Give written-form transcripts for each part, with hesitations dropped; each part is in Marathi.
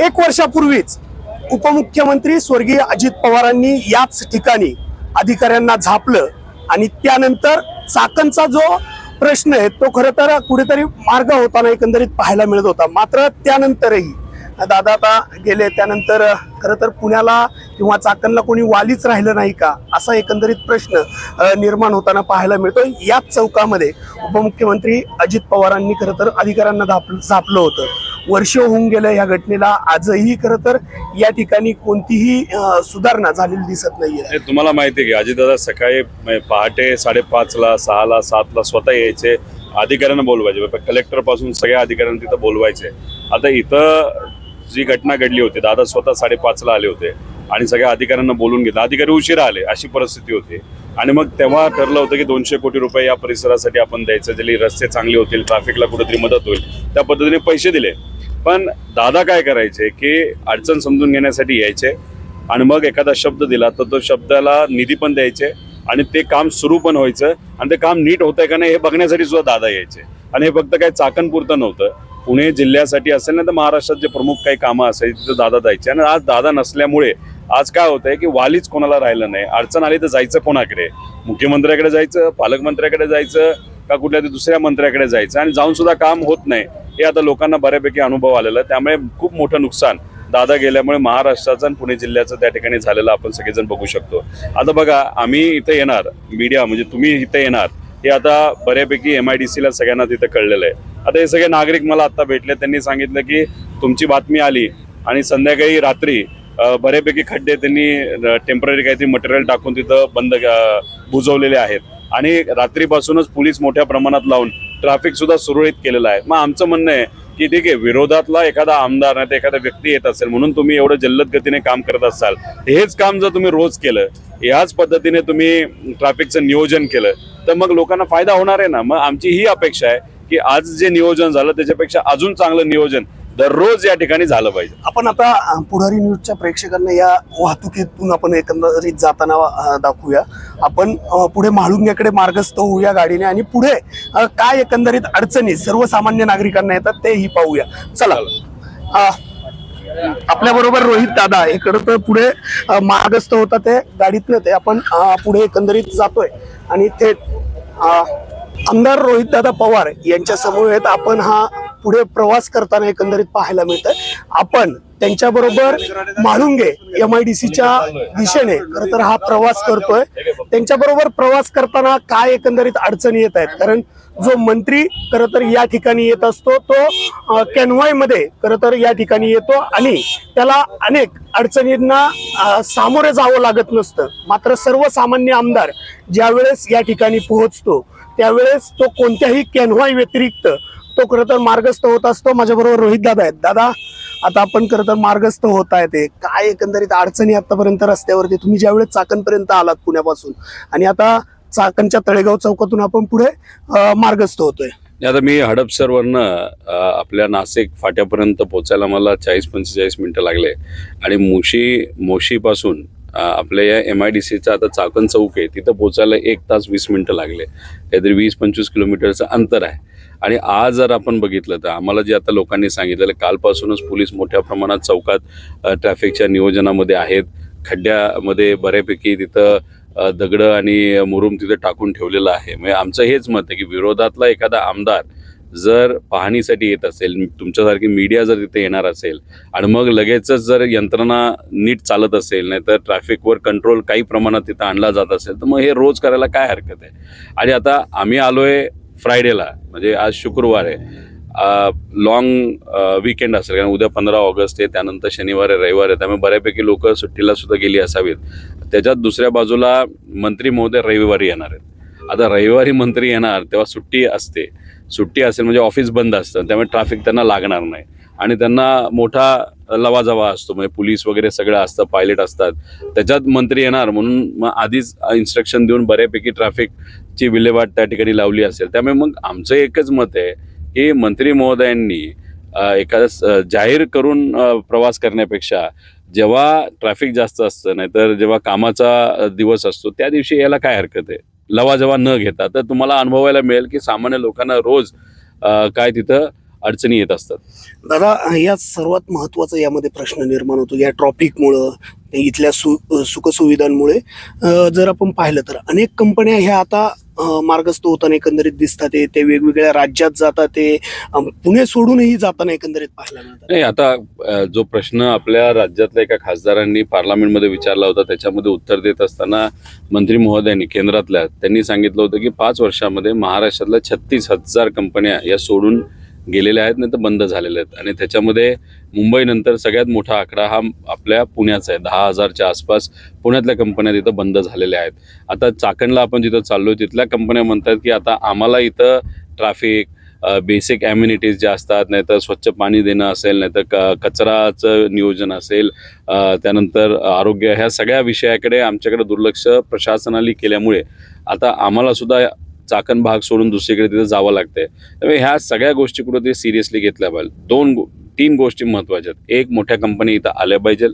एक वर्षापूर्वीच उपमुख्यमंत्री स्वर्गीय अजित पवारांनी याच ठिकाणी अधिकाऱ्यांना झापलं आणि त्यानंतर चाकणचा जो प्रश्न आहे तो खरं तर कुठेतरी मार्ग होताना एकंदरीत पाहायला मिळत होता. मात्र त्यानंतरही दादा आता गेले, त्यानंतर खरं तर पुण्याला किंवा चाकणला कोणी वालीच राहिलं नाही का असा एकंदरीत प्रश्न निर्माण होताना पाहायला मिळतो. याच चौकामध्ये उपमुख्यमंत्री अजित पवारांनी खरं तर अधिकाऱ्यांना झापलं होतं. वर्ष होऊन गेलं या घटनेला, आजही खरं तर या ठिकाणी कोणतीही सुधारणा झालेली दिसत नाहीये. तुम्हाला माहिती आहे की अजितदादा सकाळी पहाटे 5:30ला 6ला 7ला स्वतः यायचे, अधिकाऱ्यांना बोलवायचे, कलेक्टर पासून सगळ्या अधिकाऱ्यांना तिथं बोलवायचे. आता इथं जी घटना घडली होती, दादा स्वतः 5:30ला आले होते आणि सगळ्या अधिकाऱ्यांना बोलून घेतलं. अधिकारी उशिरा आले अशी परिस्थिती होती आणि मग तेव्हा ठरलं होतं की 200 कोटी रुपये या परिसरासाठी आपण द्यायचं, ज्याने रस्ते चांगले होतील, ट्रॅफिकला कुठेतरी मदत होईल, त्या पद्धतीने पैसे दिले. पण दादा काय करायचे की अडचण समजून घेण्यासाठी यायचे आणि मग एखादा शब्द दिला तर तो शब्दाला निधी पण द्यायचे आणि ते काम सुरू पण व्हायचं आणि ते काम नीट होतंय का नाही हे बघण्यासाठी सुद्धा दादा यायचे. आणि हे फक्त काही चाकणपुरतं नव्हतं, पुणे जिल्ह्यासाठी असेल ना तर महाराष्ट्रात जे प्रमुख काही कामं असायची तिथं दादा जायचे. आणि आज दादा नसल्यामुळे आज काय होतंय की वालीच कोणाला राहिलं नाही. अडचण आली तर जायचं कोणाकडे? मुख्यमंत्र्याकडे जायचं, पालकमंत्र्याकडे जायचं का कुठल्या दुसऱ्या मंत्र्याकडे जायचं, आणि जाऊन सुद्धा काम होत नाही. हे आता लोकांना बऱ्यापैकी अनुभव आलेला आहे. त्यामुळे खूप मोठं नुकसान दादा गेल्यामुळे महाराष्ट्राचं आणि पुणे जिल्ह्याचं त्या ठिकाणी झालेलं आपण सगळेजण बघू शकतो. आता बघा, आम्ही इथं येणार, मीडिया म्हणजे तुम्ही इथं येणार, हे आता बऱ्यापैकी MIDCला सगळ्यांना तिथं कळलेलं आहे. आता हे सगळे नागरिक मला आता भेटले, त्यांनी सांगितलं की तुमची बातमी आली आणि संध्याकाळी रात्री बऱ्यापैकी खड्डे त्यांनी टेम्पररी काहीतरी मटेरियल टाकून तिथं बुजवलेले आहेत आणि रात्रीपासूनच पोलीस मोठ्या प्रमाणात लावून ट्रॅफिक सुद्धा सुरळीत केलेलं आहे. मग आमचं म्हणणं आहे की ठीक आहे, विरोधातला एखादा आमदार नाही तर एखादा व्यक्ती येत असेल म्हणून तुम्ही एवढं जल्लद गतीने काम करत असाल, हेच काम जर तुम्ही रोज केलं, याच पद्धतीने तुम्ही ट्रॅफिकचं नियोजन केलं तर मग लोकांना फायदा होणार आहे ना. मग आमची ही अपेक्षा आहे की आज जे नियोजन झालं त्याच्यापेक्षा अजून चांगलं नियोजन दररोज या ठिकाणी झालं पाहिजे. आपण आता पुढारी न्यूजच्या प्रेक्षकांना या वाहतुकीतून आपण एकंदरीत जाताना दाखवूया. आपण पुढे म्हाळुंग्याकडे मार्गस्थ होऊया गाडीने आणि पुढे काय एकंदरीत अडचणी सर्वसामान्य नागरिकांना येतात तेही पाहूया. चला, आपल्या बरोबर रोहित दादा इकडं तर पुढे मार्गस्थ होता ते गाडीतनं, ते आपण पुढे एकंदरीत जातोय आणि थेट आमदार रोहित दादा पवार यांच्या समवेत आपण हा पुढे प्रवास करताना एकंदरीत पाहायला मिळतंय. आपण त्यांच्याबरोबर म्हाळुंगे MIDCच्या दिशेने खरं तर हा प्रवास करतोय. त्यांच्याबरोबर प्रवास करताना काय एकंदरीत अडचणी येत आहेत, कारण जो मंत्री खरं तर या ठिकाणी येत असतो तो कॅनव्हाय मध्ये खरं तर या ठिकाणी येतो आणि त्याला अनेक अडचणींना सामोरे जावं लागत नसतं. मात्र सर्वसामान्य आमदार ज्यावेळेस या ठिकाणी पोहोचतो त्यावेळेस तो कोणत्याही कॅनव्हाय व्यतिरिक्त तो खरं तर मार्गस्थ होत असतो. माझ्याबरोबर रोहित दादा आहेत. दादा, आता आपण खरं तर मार्गस्थ होत आहे, ते काय एकंदरीत अडचणी आतापर्यंत रस्त्यावरती, तुम्ही ज्यावेळेस चाकणपर्यंत आलात पुण्यापासून आणि आता चाकणच्या तळेगाव चौकातून आपण पुढे मार्गस्थ होतोय. आता मी हडपसरवरनं आपल्या नाशिक फाट्यापर्यंत पोचायला मला 40-45 मिनिटं लागले आणि मोशीपासून आपल्या या MIDCचा आता चाकण चौक आहे तिथं पोचायला 1 तास 20 मिनिटं लागले. काहीतरी 20-25 किलोमीटरचं अंतर आहे. आणि आज जर आपण बघितलं तर आम्हाला जे आता लोकांनी सांगितलेलं, कालपासूनच पोलीस मोठ्या प्रमाणात चौकात ट्रॅफिकच्या नियोजनामध्ये आहेत. खड्ड्यामध्ये बऱ्यापैकी तिथं दगडं आणि मुरुम तिथं टाकून ठेवलेलं आहे. म्हणजे आमचं हेच मत आहे की विरोधातला एखादा आमदार जर पाहणीसाठी येत असेल, तुमच्यासारखी मीडिया जर तिथे येणार असेल आणि मग लगेचच जर यंत्रणा नीट चालत असेल, नाही तर ट्रॅफिकवर कंट्रोल काही प्रमाणात तिथं आणला जात असेल तर मग हे रोज करायला काय हरकत आहे. आणि आता आम्ही आलोय फ्रायडेला, म्हणजे आज शुक्रवार आहे, लॉंग वीकेंड असेल कारण उद्या 15 ऑगस्ट आहे, त्यानंतर शनिवार आहे, रविवार आहे, त्यामुळे बऱ्यापैकी लोक सुट्टीला सुद्धा गेली असावीत. त्याच्यात दुसऱ्या बाजूला मंत्री महोदय रविवारी येणार आहेत. आता रविवारी मंत्री येणार तेव्हा सुट्टी असते, सुट्टी असेल म्हणजे ऑफिस बंद असतं, त्यामुळे ट्रॅफिक त्यांना लागणार नाही आणि त्यांना मोठा लवाजवा असतो, म्हणजे पोलीस वगैरे सगळं असतं, पायलट असतात. त्याच्यात मंत्री येणार म्हणून मग आधीच इन्स्ट्रक्शन देऊन बऱ्यापैकी ट्रॅफिकची विल्हेवाट त्या ठिकाणी लावली असेल. त्यामुळे मग आमचं एकच मत आहे की मंत्री महोदयांनी एखादा जाहीर करून प्रवास करण्यापेक्षा जेव्हा ट्रॅफिक जास्त असतं, नाहीतर जेव्हा कामाचा दिवस असतो त्या दिवशी यायला काय हरकत आहे, लवाजवा न घेता. तर तुम्हाला अनुभवायला मिळेल की सामान्य लोकांना रोज काय तिथं अडचणी येत असतात. दादा, या सर्वात महत्त्वाचा यामध्ये प्रश्न निर्माण होतो या ट्रॉफिकमुळं, इथल्या सुखसुविधांमुळे. जर आपण पाहिलं तर अनेक कंपन्या ह्या आता मार्गस्थ होताना एकंदरीत दिसतात. ते वेगवेगळ्या राज्यात जातात, ते पुणे सोडूनही जाताना एकंदरीत पाहायला मिळतात. नाही, आता जो प्रश्न आपल्या राज्यातल्या एका खासदारांनी पार्लमेंटमध्ये विचारला होता त्याच्यामध्ये उत्तर देत असताना मंत्री महोदयांनी केंद्रातल्या त्यांनी सांगितलं होतं की 5 वर्षामध्ये महाराष्ट्रातल्या 36,000 कंपन्या या सोडून गेलेल्या आहेत, नाही तर बंद झालेल्या आहेत. आणि त्याच्यामध्ये मुंबईनंतर सगळ्यात मोठा आकडा हा आपल्या पुण्याचा आहे. 10,000च्या आसपास पुण्यातल्या कंपन्या तिथं बंद झालेल्या आहेत. आता चाकणला आपण जिथं चाललोय तिथल्या कंपन्या म्हणतात की आता आम्हाला इथं ट्रॅफिक, बेसिक ॲम्युनिटीज ज्या असतात, नाही तर स्वच्छ पाणी देणं असेल, नाही तर कचराचं नियोजन असेल, त्यानंतर आरोग्य, ह्या सगळ्या विषयाकडे आमच्याकडे दुर्लक्ष प्रशासनाने केल्यामुळे आता आम्हाला सुद्धा चाकण भाग सोडून दुसरीकडे तिथं जावं लागतंय. त्यामुळे ह्या सगळ्या गोष्टी कुठं ते सिरियसली घेतल्या पाहिजे. 3 गोष्टी महत्त्वाच्या आहेत. एक, मोठ्या कंपनी इथं आल्या पाहिजे,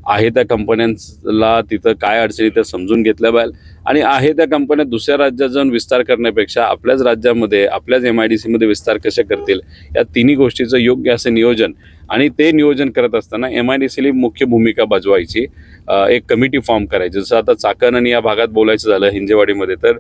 आहे त्या कंपन्यांना तिथं काय अडचणी त्या समजून घेतल्या पाहिजे, आणि आहे त्या कंपन्या दुसऱ्या राज्यात जाऊन विस्तार करण्यापेक्षा आपल्याच राज्यामध्ये, आपल्याच MIDC विस्तार कसे करतील, या तिन्ही गोष्टीचं योग्य असं नियोजन, आणि ते नियोजन करत असताना MIDCला मुख्य भूमिका बजवायची. एक कमिटी फॉर्म करायची. जसं आता चाकण आणि या भागात बोलायचं झालं हिंजेवाडीमध्ये, तर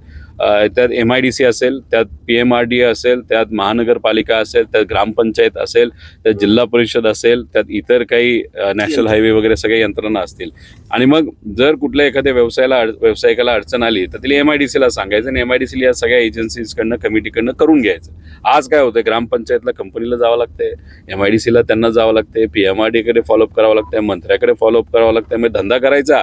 त्यात MIDC असेल, त्यात PMRDA असेल, त्यात महानगरपालिका असेल, त्यात ग्रामपंचायत असेल, त्यात जिल्हा परिषद असेल, त्यात इतर काही नॅशनल हायवे वगैरे सगळ्या यंत्रणा असतील. आणि मग जर कुठल्या एखाद्या व्यावसायिकाला अडचण आली तर तिला MIDCला सांगायचं, आणि MIDCला या सगळ्या एजन्सीजकडनं, कमिटीकडनं करून घ्यायचं. आज काय होतं, ग्रामपंचायतला कंपनीला जावं लागतंय, MIDCला त्यांना जावं लागतंय, PMRDAकडे फॉलोअप करावं लागतंय, मंत्र्याकडे फॉलोअप करावं लागतंय. मग धंदा करायचा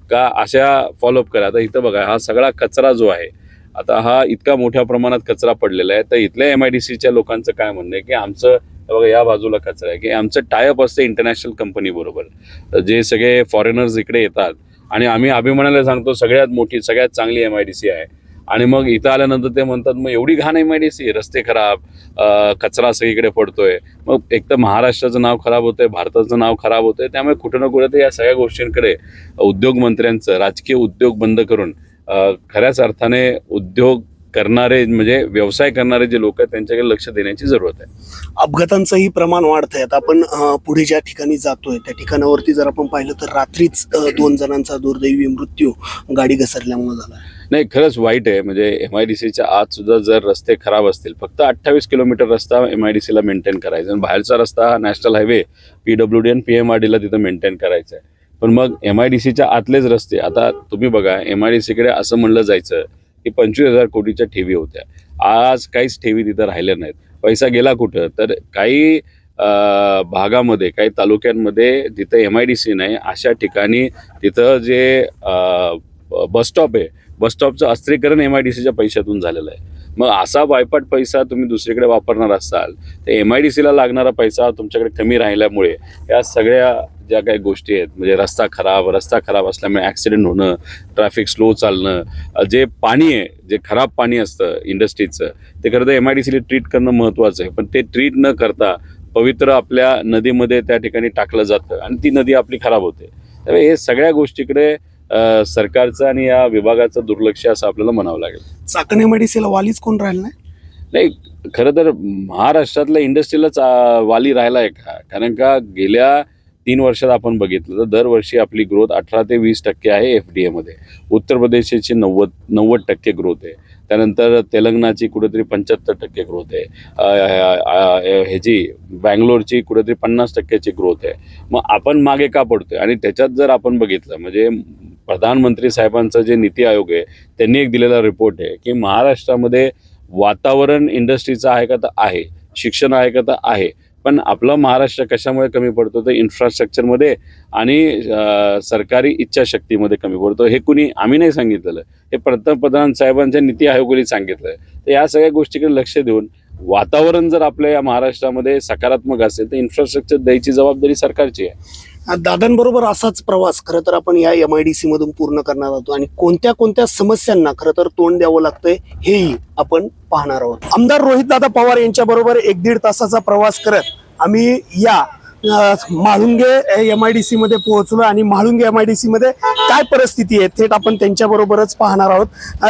का अशा फॉलोअप करा. आता इथं बघा, हा सगळा कचरा जो आहे, आता हा इतका मोठ्या प्रमाणात कचरा पडलेला आहे, तर इथल्या MIDCच्या लोकांचं काय म्हणणं आहे की आमचं बघा या बाजूला कचरा आहे, की आमचं टायअप असतं इंटरनॅशनल कंपनी बरोबर, जे सगळे फॉरेनर्स इकडे येतात, आणि आम्ही अभिमानाला सांगतो सगळ्यात मोठी, सगळ्यात चांगली MIDC आहे. आणि मग इथं आल्यानंतर ते म्हणतात मग एवढी घाण MIDC, रस्ते खराब, कचरा सगळीकडे पडतोय. मग एक तर महाराष्ट्राचं नाव खराब होतंय, भारताचं नाव खराब होतंय. त्यामुळे कुठं ना कुठं या सगळ्या गोष्टींकडे उद्योग मंत्र्यांचं, राजकीय उद्योग बंद करून खऱ्याच अर्थाने उद्योग करणारे, म्हणजे व्यवसाय करणारे जे लोक आहेत त्यांच्याकडे लक्ष देण्याची जरूरत आहे. अपघातांचंही प्रमाण वाढतंय. आता आपण पुढे ज्या ठिकाणी जातोय त्या ठिकाणावरती जर आपण पाहिलं तर रात्रीच 2 जणांचा दुर्दैवी मृत्यू गाडी घसरल्यामुळे झाला. नाही, खरंच वाईट आहे. म्हणजे MIDCच्या आत सुद्धा जर रस्ते खराब असतील, फक्त 28 किलोमीटर रस्ता MIDCला मेंटेन करायचा, आणि बाहेरचा रस्ता हा नॅशनल हायवे PWD आणि PMRDAला तिथं मेंटेन करायचा आहे. पण मग MIDCच्या आतलेच रस्ते, आता तुम्ही बघा, MIDCकडे असं म्हणलं जायचं की 25,000 कोटीच्या ठेवी होत्या. आज काहीच ठेवी तिथं राहिल्या नाहीत. पैसा गेला कुठं, तर काही भागामध्ये, काही तालुक्यांमध्ये जिथं MIDC नाही अशा ठिकाणी तिथं जे बसस्टॉप आहे, बसस्टॉपचं अस्त्रीकरण MIDCच्या पैशातून झालेलं आहे. मग असा वायपाट पैसा तुम्ही दुसरीकडे वापरणार असाल तर MIDCला लागणारा पैसा तुमच्याकडे कमी राहिल्यामुळे या सगळ्या ज्या काही गोष्टी आहेत, म्हणजे रस्ता खराब असल्यामुळे ॲक्सिडेंट होणं, ट्रॅफिक स्लो चालणं, जे पाणी आहे, जे खराब पाणी असतं इंडस्ट्रीचं, ते खरं तर MIDCला ट्रीट करणं महत्त्वाचं आहे. पण ते ट्रीट न करता पवित्र आपल्या नदीमध्ये त्या ठिकाणी टाकलं जातं, आणि ती नदी आपली खराब होते. त्यामुळे हे सगळ्या गोष्टीकडे सरकारचं आणि या विभागाचं दुर्लक्ष असं आपल्याला म्हणावं लागेल. चाकण MIDCला वालीच कोण राहिलं नाही, खरं तर महाराष्ट्रातल्या इंडस्ट्रीलाच वाली राहिला आहे का? कारण का गेल्या 3 वर्षात आपण बघितलं तर दरवर्षी आपली ग्रोथ 18 ते 20% आहे FDA मध्ये. उत्तर प्रदेशची 90% ग्रोथ आहे. त्यानंतर तेलंगणाची कुठेतरी 75% ग्रोथ आहे. ह्याची बँगलोरची कुठेतरी 50%ची ग्रोथ आहे. मग आपण मागे का पडतोय? आणि त्याच्यात जर आपण बघितलं, म्हणजे प्रधानमंत्री साहेबांचं जे नीती आयोग आहे त्यांनी एक दिलेला रिपोर्ट आहे की महाराष्ट्रामध्ये वातावरण इंडस्ट्रीचं आहे का, तर आहे. शिक्षण आहे का, तर आहे. पण आपलं महाराष्ट्र कशामुळे कमी पडतो, तर इन्फ्रास्ट्रक्चरमध्ये आणि सरकारी इच्छाशक्तीमध्ये कमी पडतो. हे कुणी आम्ही नाही सांगितलेलं, हे पंतप्रधान साहेबांच्या नीती आयोगाने सांगितलं आहे. तर या सगळ्या गोष्टीकडे लक्ष देऊन वातावरण जर आपल्या या महाराष्ट्रामध्ये सकारात्मक असेल तर इन्फ्रास्ट्रक्चर द्यायची जबाबदारी सरकारची आहे. दादांबरोबर असाच प्रवास खरं तर आपण या MIDC मधून पूर्ण करणार आहोत, आणि कोणत्या समस्यांना खरं तर तोंड द्यावं लागतंय हेही आपण पाहणार आहोत. आमदार रोहितदादा पवार यांच्या बरोबर 1-1.5 तासाचा प्रवास करत आम्ही या म्हाळुंगे MIDC मध्ये पोहोचलो, आणि म्हाळुंगे MIDC मध्ये काय परिस्थिती आहे थेट आपण त्यांच्या बरोबरच पाहणार आहोत.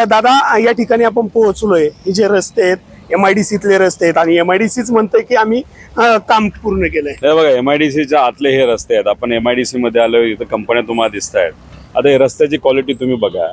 दादा, या ठिकाणी आपण पोहोचलोय. हे जे रस्ते आहेत MIDCतले रस्ते आहेत आणि MIDCच म्हणतंय की आम्ही काम पूर्ण केलंय. हे बघा MIDCच्या आतले हे रस्ते आहेत. आपण MIDC मध्ये आलो, इथं कंपन्या तुम्हाला दिसत आहेत. आता हे रस्त्याची क्वालिटी तुम्ही बघा.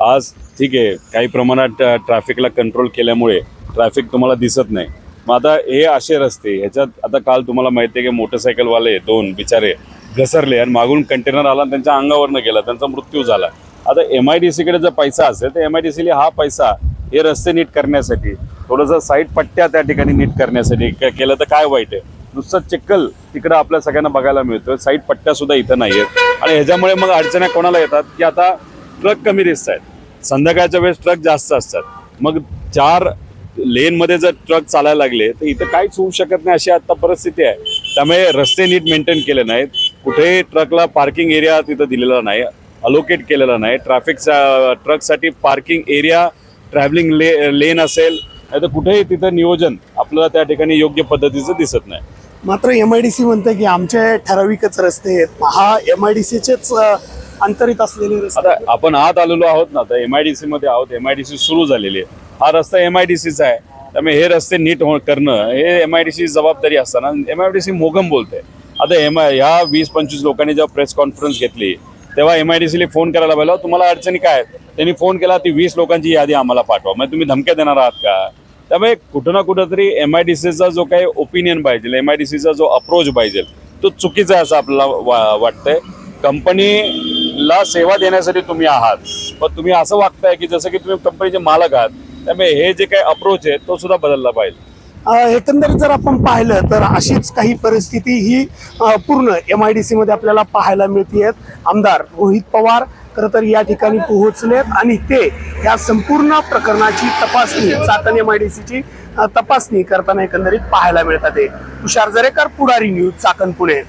आज ठीक आहे, काही प्रमाणात ट्रॅफिकला कंट्रोल केल्यामुळे ट्रॅफिक तुम्हाला दिसत नाही. मग आता हे असे रस्ते, ह्याच्यात आता काल तुम्हाला माहिती आहे की मोटरसायकलवाले 2 बिचारे घसरले आणि मागून कंटेनर आला आणि त्यांच्या अंगावरनं गेला, त्यांचा मृत्यू झाला. आता MIDCकडे जर पैसा असेल तर MIDCला हा पैसा हे रस्ते नीट करण्यासाठी, थोडंसं साईड पट्ट्या त्या ठिकाणी नीट करण्यासाठी केलं तर काय वाईट आहे. नुसतं चिखल तिकडं आपल्या सगळ्यांना बघायला मिळतोय, साईड पट्ट्या सुद्धा इथं नाही आहेत. आणि ह्याच्यामुळे मग अडचणी कोणाला येतात की आता ट्रक कमी दिसत आहेत, संध्याकाळच्या वेळेस ट्रक जास्त असतात. मग 4 लेनमध्ये जर ट्रक चालायला लागले तर इथं काहीच होऊ शकत नाही, अशी आता परिस्थिती आहे. त्यामुळे रस्ते नीट मेंटेन केले नाहीत, कुठेही ट्रकला पार्किंग एरिया तिथं दिलेला नाही, अलोकेट केलेला नाही. ट्रकसाठी पार्किंग एरिया, ट्रॅव्हलिंग लेन असेल, नाही तर कुठेही तिथं नियोजन आपल्याला त्या ठिकाणी योग्य पद्धतीचं दिसत नाही. मात्र MIDC म्हणतंय की आमचे ठराविकच रस्ते आहेत, हा MIDCचेच अंतरित असलेले रस्ते. आता आपण आत आलेलो आहोत ना, आता MIDC मध्ये आहोत, MIDC सुरू झालेली आहे. हा रस्ता MIDCचा आहे, त्यामुळे हे रस्ते नीट करणं हे MIDC जबाबदारी असताना MIDC मोगम बोलते. आता ह्या 20-25 लोकांनी जेव्हा प्रेस कॉन्फरन्स घेतली तेव्हा MIDCला फोन करायला पाहिजे, तुम्हाला अडचणी काय आहेत. त्यांनी फोन केला, ती 20 लोकांची यादी आम्हाला पाठवा. मग तुम्ही धमक्या देणार आहात का? त्यामुळे कुठं ना कुठं तरी MIDCचा जो काही ओपिनियन पाहिजे, MIDCचा जो अप्रोच पाहिजे तो चुकीचा आहे असं आपल्याला वाटतंय. कंपनीला सेवा देण्यासाठी तुम्ही आहात, पण तुम्ही असं वागताय की जसं की तुम्ही कंपनीचे मालक आहात. त्यामुळे हे जे काही अप्रोच आहे तो सुद्धा बदलला पाहिजे. एकंदरीत जर आपण पाहिलं तर अशीच काही परिस्थिती ही पूर्ण MIDC मध्ये आपल्याला पाहायला मिळते. आमदार रोहित पवार खरं तर या ठिकाणी पोहोचलेत आणि ते या संपूर्ण प्रकरणाची तपासणी, चाकण MIDCची तपासणी करताना एकंदरीत पाहायला मिळतात. तुषार जरेकर, पुढारी न्यूज, चाकण, पुणे.